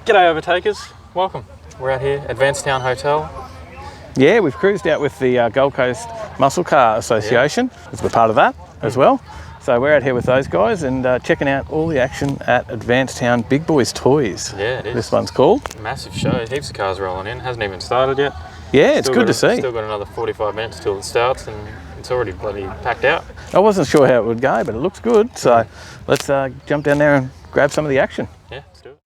G'day Overtakers, welcome. We're out here, Advancetown Hotel. Yeah, we've cruised out with the Gold Coast Muscle Car Association, because we're part of that as well. So we're out here with those guys and checking out all the action at Advancetown Big Boyz Toyzzz. Yeah, it is. This one's called. Massive show, heaps of cars rolling in, hasn't even started yet. Yeah, it's good to see. Still got another 45 minutes till it starts and it's already bloody packed out. I wasn't sure how it would go, but it looks good. So let's jump down there and grab some of the action. Yeah, let's do it.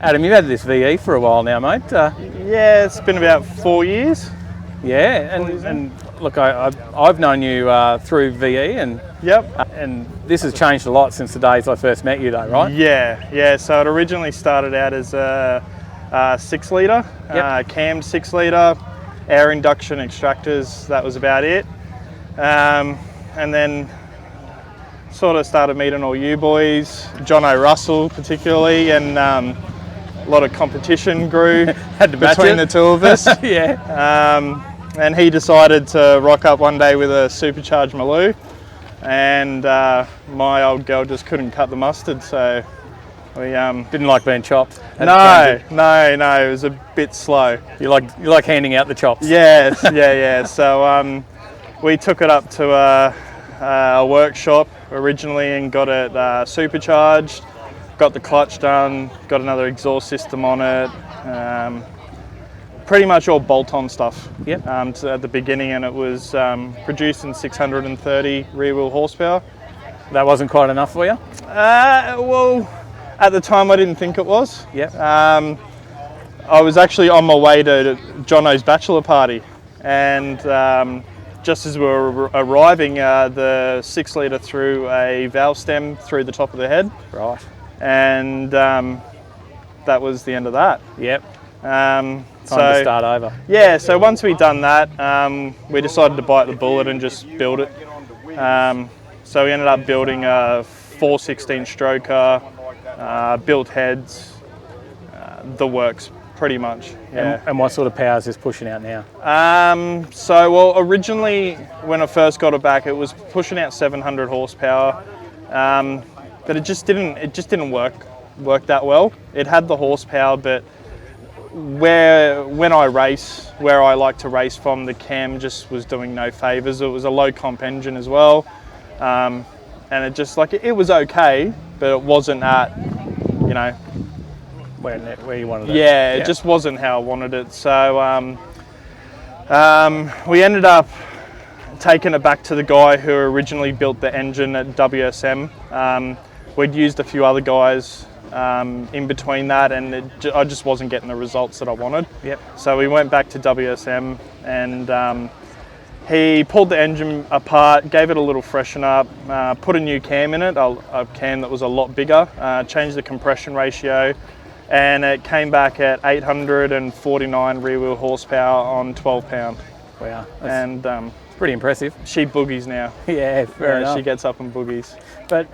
Adam, you've had this VE for a while now, mate. Yeah, it's been about 4 years. Yeah, and look, I've known you through VE, and and this has changed a lot since the days I first met you, though, right? Yeah. So it originally started out as a 6 litre, cammed 6 litre, air induction extractors. That was about it, and then sort of started meeting all you boys, John O'Russell particularly, and a lot of competition grew between the two of us. And he decided to rock up one day with a supercharged Maloo, and my old girl just couldn't cut the mustard, so we didn't like being chopped. No, it was a bit slow. You like handing out the chops. Yes, yeah. So we took it up to a workshop originally and got it supercharged, got the clutch done, got another exhaust system on it, pretty much all bolt-on stuff. At the beginning, and it was producing 630 rear wheel horsepower. That wasn't quite enough for you? Well, at the time I didn't think it was. I was actually on my way to Jono's bachelor party, and just as we were arriving, the 6 litre threw a valve stem through the top of the head. Right. And that was the end of that. Yep. Time to start over. Yeah, so once we'd done that, we decided to bite the bullet and just build it. So we ended up building a 416 stroker, built heads, the works pretty much. Yeah. And what sort of power is this pushing out now? Well, originally when I first got it back, it was pushing out 700 horsepower, but it just didn't work that well. It had the horsepower, but where I like to race from, the cam just was doing no favours. It was a low comp engine as well, and it just it was okay, but it wasn't at, you know, where you wanted it. Yeah, it just wasn't how I wanted it. So we ended up taking it back to the guy who originally built the engine at WSM. We'd used a few other guys in between that, and I just wasn't getting the results that I wanted. Yep. So we went back to WSM, and he pulled the engine apart, gave it a little freshen up, put a new cam in it, a cam that was a lot bigger, changed the compression ratio, and it came back at 849 rear wheel horsepower on 12 pound. Wow. And pretty impressive. she boogies now. Yeah, fair enough. She gets up and boogies. But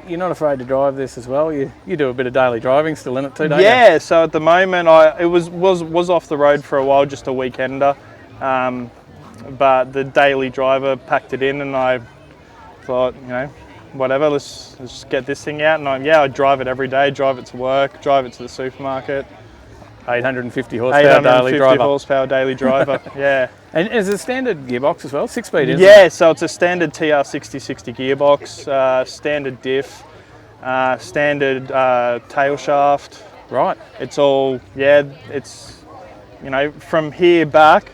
you're not afraid to drive this as well? You do a bit of daily driving still in it too, don't you? Yeah, so at the moment it was off the road for a while, just a weekender. But the daily driver packed it in, and I thought, you know, whatever, let's just get this thing out. And I drive it every day, drive it to work, drive it to the supermarket. 850 horsepower daily driver. Horsepower daily driver, yeah. And is it a standard gearbox as well? 6-speed, isn't it? Yeah, so it's a standard TR6060 gearbox, standard diff, standard tail shaft. Right. It's all, it's, you know, from here back,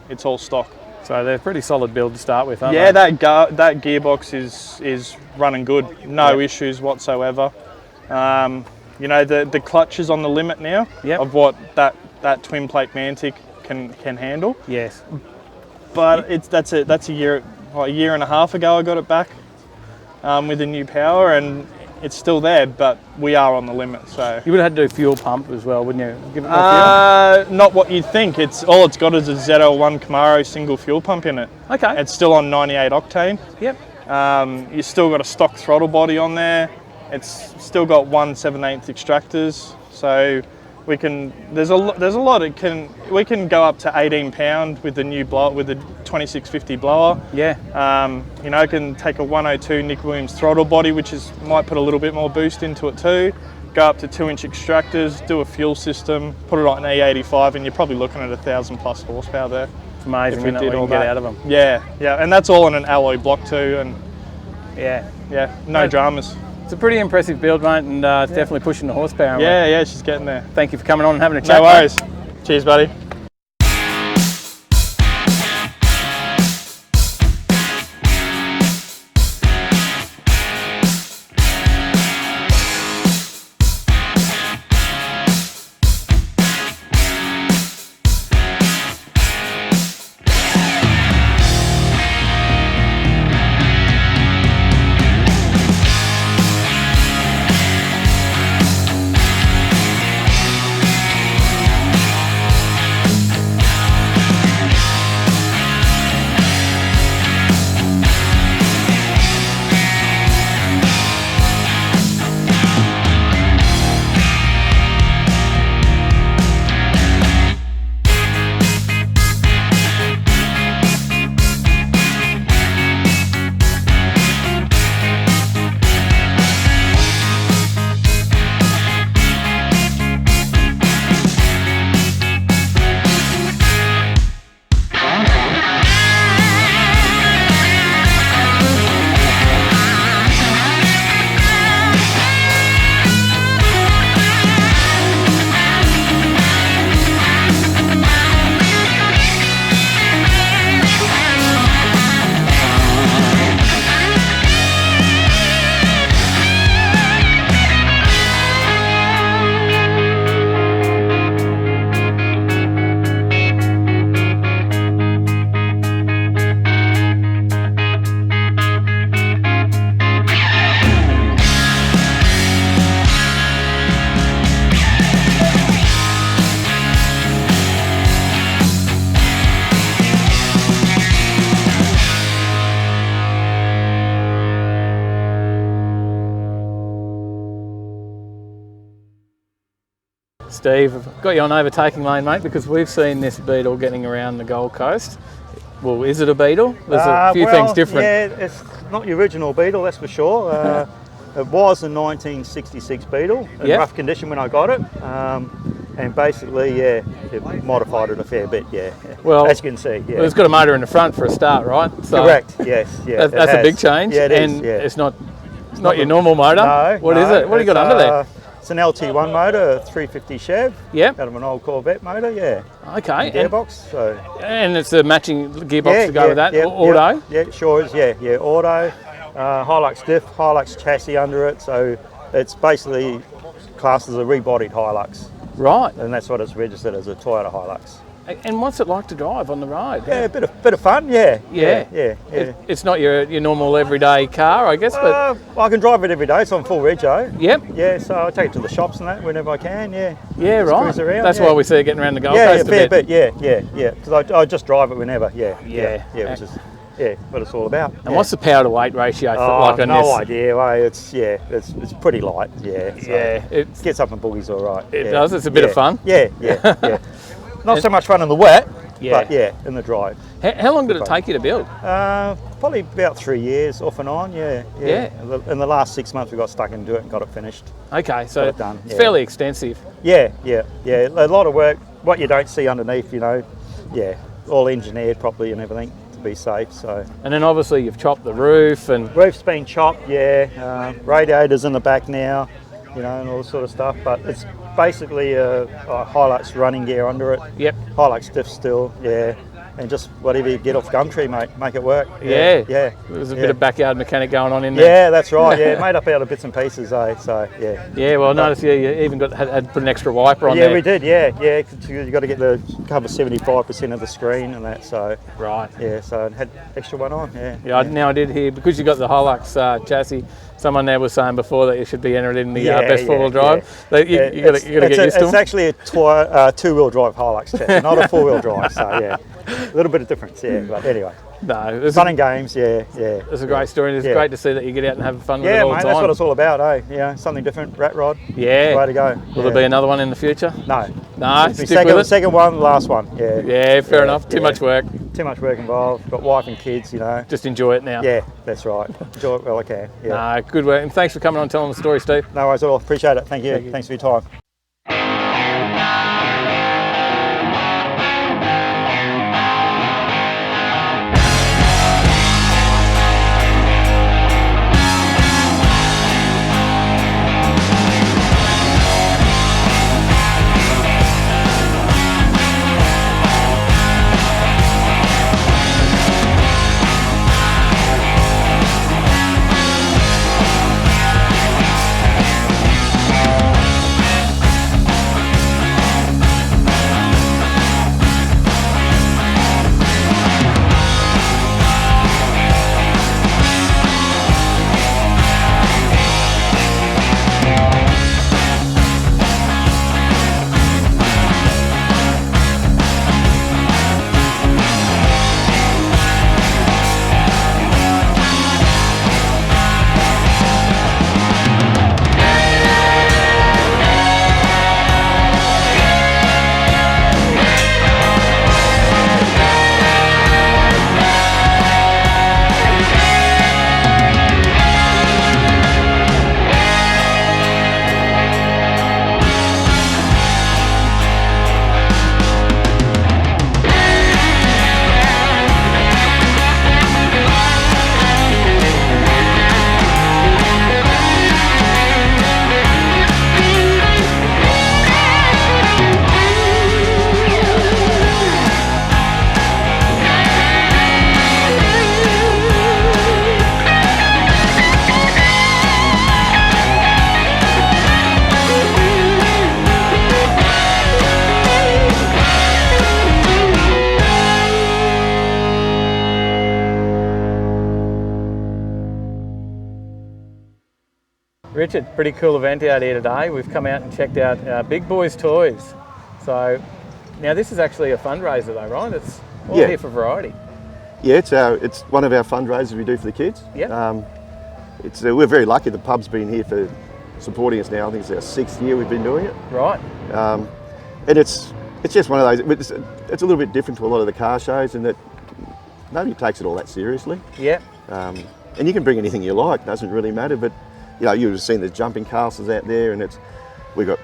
it's all stock. So they're a pretty solid build to start with, aren't Yeah, they? that gearbox is running good. No issues whatsoever. You know, the clutch is on the limit now of what that twin plate Mantic can handle. Yes. But that's a year and a half ago I got it back with a new power, and it's still there, but we are on the limit. So you would have had to do fuel pump as well, wouldn't you? Give it more fuel? Not what you'd think. All it's got is a ZL1 Camaro single fuel pump in it. Okay. It's still on 98 octane. Yep. You still got a stock throttle body on there. It's still got 1/7/8 extractors, so we can. There's a lot. We can go up to 18 pound with the new blower, with the 2650 blower. Yeah. You know, it can take a 102 Nick Williams throttle body, which might put a little bit more boost into it too. Go up to 2-inch extractors, do a fuel system, put it on an E85, and you're probably looking at 1,000+ horsepower there. It's amazing what we can get out of them. Yeah, and that's all on an alloy block too, and no dramas. It's a pretty impressive build, mate, and it's definitely pushing the horsepower. Yeah, she's getting there. Thank you for coming on and having a chat. No worries. Cheers, buddy. Steve, I've got you on overtaking lane, mate, because we've seen this beetle getting around the Gold Coast. Well, is it a beetle? There's a few things different. Yeah, it's not the original beetle, that's for sure. It was a 1966 beetle in rough condition when I got it. And basically, yeah, it modified it a fair bit, yeah. Well, as you can see, yeah. Well, it's got a motor in the front for a start, right? So correct, yes, yeah. That's a big change. Yeah, it is, and yeah. it's not your normal motor. No. What is it? What do you got under there? It's an LT1 motor, a 350 Chev. Yep. Out of an old Corvette motor, yeah. Okay. Gearbox, so. And it's a matching gearbox to go with that, auto? Yeah, it sure is, yeah, auto. Hilux diff, Hilux chassis under it, so it's basically classed as a rebodied Hilux. Right. And that's what it's registered as, a Toyota Hilux. And what's it like to drive on the road? Yeah, a bit of fun, yeah. It's not your normal everyday car, I guess, but... well, I can drive it every day, it's on full rego. Yep. Yeah, so I take it to the shops and that whenever I can, yeah. Yeah, just right. cruise around, That's why we see it getting around the Gold Coast a fair bit. Yeah, because I just drive it whenever, yeah, which is what it's all about. And what's the power to weight ratio like on no this? idea. Well, it's pretty light. Yeah. So it gets up and boogies all right. It does. It's a bit of fun. Yeah. Not so much fun in the wet, but in the drive. How long did it take you to build? Probably about 3 years, off and on. Yeah. In the last 6 months, we got stuck into it and got it finished. Okay, so got it done. It's fairly extensive. Yeah. A lot of work. What you don't see underneath, all engineered properly and everything to be safe. So. And then obviously you've chopped the roof and. Roof's been chopped. Radiators in the back now. And all this sort of stuff, but it's basically a Hilux running gear under it. Yep. Hilux diff still, and just whatever you get off Gumtree, mate, make it work. Yeah. There's a bit of backyard mechanic going on in there. Yeah, that's right. Yeah, made up out of bits and pieces, So yeah. Yeah, well, I noticed you even had to put an extra wiper on there. Yeah, we did. Yeah. You got to get the cover 75% of the screen and that. So right. Yeah, so I had extra one on. Yeah. Now I did hear, because you got the Hilux chassis. Someone there was saying before that you should be entered in the best four-wheel drive. You got to get used to them. It's actually a two-wheel drive Hilux chassis, not a four-wheel drive. So a little bit of difference. But anyway. No, it's fun and games. It's a great story, and it's great to see that you get out and have fun with it all the time. Yeah, mate, that's what it's all about, something different, rat rod. Yeah. Way to go. Will there be another one in the future? No. Stick with it. Second one, last one. Yeah, fair enough. Too much work. Too much work involved. Got wife and kids, Just enjoy it now. Yeah, that's right. Enjoy it while I can. No, good work. And thanks for coming on and telling the story, Steve. No worries at all. Appreciate it. Thank you. Thanks for your time. Richard, pretty cool event out here today. We've come out and checked out Big Boyz Toyzzz. So now this is actually a fundraiser though, right? It's all here for variety. Yeah, it's one of our fundraisers we do for the kids. Yep. We're very lucky. The pub's been here for supporting us now. I think it's our 6th year we've been doing it. Right. And it's just one of those, it's a little bit different to a lot of the car shows in that nobody takes it all that seriously. Yeah. And you can bring anything you like, doesn't really matter, but you know, you've seen the jumping castles out there, and we've got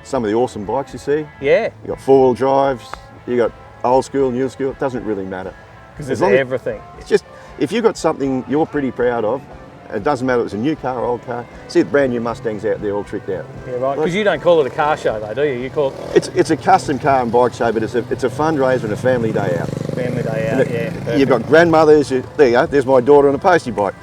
some of the awesome bikes you see. Yeah. You got 4-wheel drives, you got old school, new school, it doesn't really matter. Because there's everything. It's just, if you've got something you're pretty proud of, it doesn't matter if it's a new car or old car, see the brand new Mustangs out there all tricked out. Yeah, right, because you don't call it a car show though, do you? You call it... It's a custom car and bike show, but it's a fundraiser and a family day out. Family day out, yeah. Perfect. You've got grandmothers, there you go, there's my daughter on a postie bike.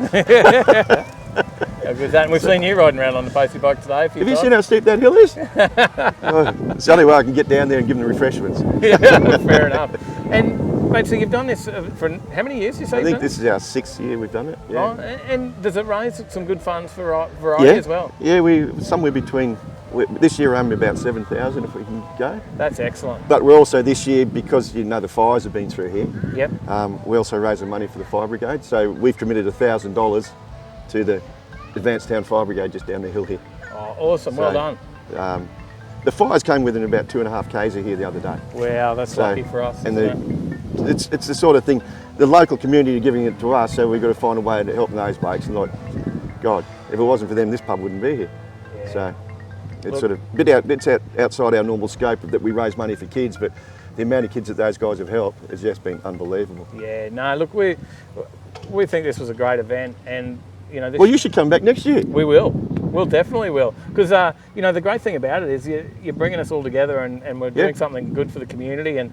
How good is that? And we've seen you riding around on the postie bike today. Have you seen how steep that hill is? It's the only way I can get down there and give them refreshments. Yeah, fair enough. And mate, so you've done this for how many years, you say? I think this is our 6th year we've done it. Yeah. Oh, and does it raise some good funds for variety as well? Yeah, we somewhere between, this year around about 7,000 if we can go. That's excellent. But we're also this year, because you know the fires have been through here, Yep. we also raise the money for the fire brigade. So we've committed $1,000 to the Advancetown Fire Brigade just down the hill here. Oh, awesome, well done. The fires came within about 2.5 k's of here the other day. Wow, that's lucky for us. And it's the sort of thing, the local community are giving it to us, so we've got to find a way to help those blokes. And like, God, if it wasn't for them, this pub wouldn't be here. Yeah. So it's sort of it's outside our normal scope that we raise money for kids, but the amount of kids that those guys have helped has just been unbelievable. Yeah, no, look, we think this was a great event, and you know, well, you should come back next year. We will. We'll definitely will. Because, you know, the great thing about it is you're bringing us all together, and we're doing something good for the community. And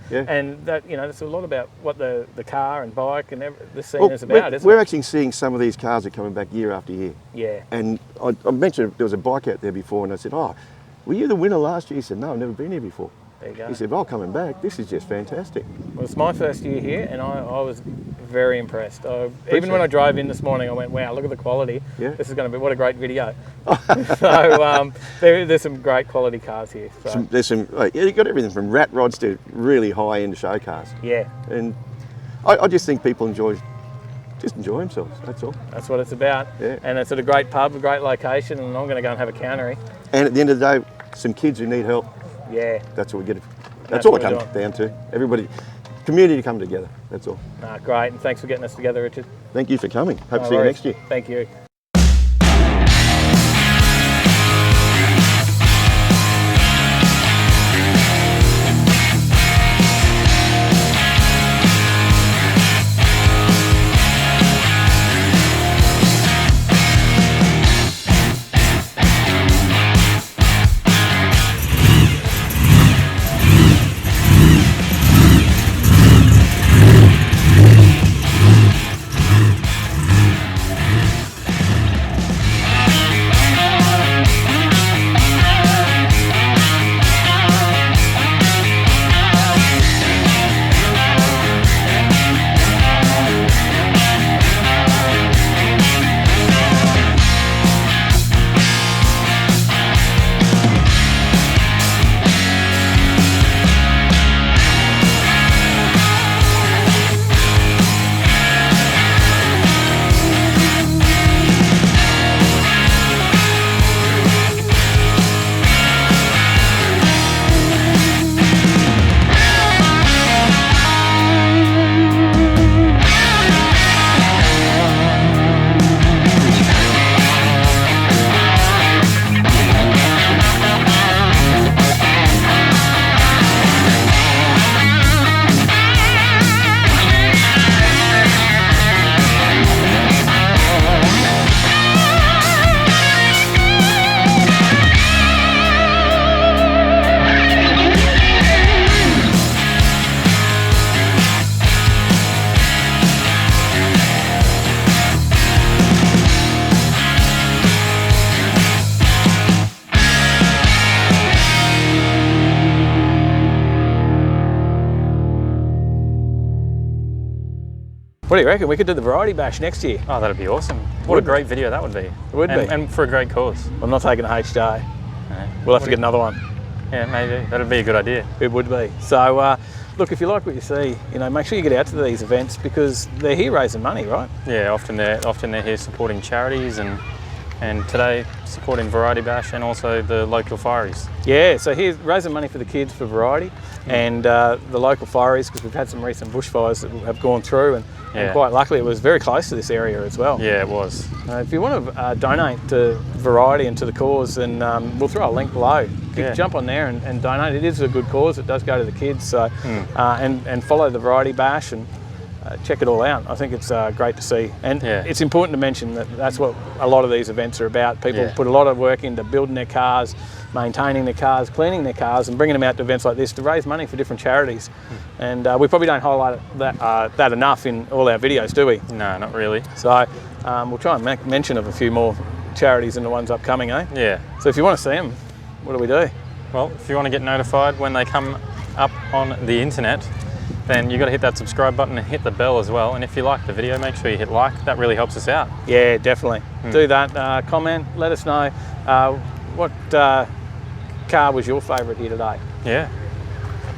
that, you know, it's a lot about what the car and bike and the scene is about, isn't it? We're actually seeing some of these cars are coming back year after year. Yeah. And I mentioned there was a bike out there before, and I said, oh, were you the winner last year? He said, no, I've never been here before. There you go. He said, well, coming back, this is just fantastic. Well, it's my first year here, and I was very impressed. Even when I drove in this morning, I went, wow, look at the quality. Yeah. This is going to be, what a great video. So there's some great quality cars here. So. You've got everything from rat rods to really high-end show cars. Yeah. And I just think people enjoy themselves, that's all. That's what it's about. Yeah. And it's at a great pub, a great location, and I'm going to go and have a cannery. And at the end of the day, some kids who need help. Yeah. That's what we get. That's all it comes down to. Everybody, community come together, that's all. Great, and thanks for getting us together, Richard. Thank you for coming. Hope to see you next year. Thank you. What do you reckon? We could do the variety bash next year. Oh, that'd be awesome. What a great video that would be. It would be. And for a great cause. I'm not taking a HJ. No. We'll have to get another one. Yeah, maybe. That'd be a good idea. It would be. So, look, if you like what you see, you know, make sure you get out to these events because they're here raising money, right? Yeah, often they're here supporting charities and And today, supporting Variety Bash and also the local fireys. Yeah, so here's raising money for the kids for Variety and the local fireys, because we've had some recent bushfires that have gone through, and quite luckily it was very close to this area as well. Yeah, it was. If you want to donate to Variety and to the cause, then we'll throw a link below. Jump on there and donate. It is a good cause. It does go to the kids. So and follow the Variety Bash and check it all out. I think it's great to see. And it's important to mention that that's what a lot of these events are about. People put a lot of work into building their cars, maintaining their cars, cleaning their cars, and bringing them out to events like this to raise money for different charities. And we probably don't highlight that enough in all our videos, do we? No, not really. So we'll try and make mention of a few more charities and the ones upcoming, eh? Yeah. So if you want to see them, what do we do? Well, if you want to get notified when they come up on the internet, then you've got to hit that subscribe button and hit the bell as well. And if you like the video, make sure you hit like. That really helps us out. Yeah, definitely. Do that. Comment, let us know what car was your favourite here today. Yeah.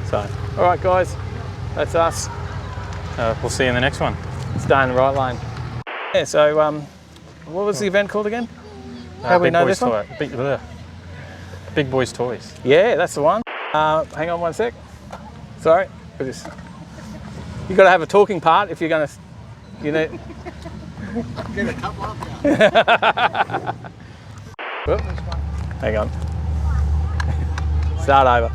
So, all right, guys, that's us. We'll see you in the next one. Stay in the right lane. Yeah, so what was the event called again? How do we know this one? Big Boyz Toyzzz. Yeah, that's the one. Hang on one sec. Sorry. You've got to have a talking part if you're going to, you know. Get a couple of you. Hang on. Start over.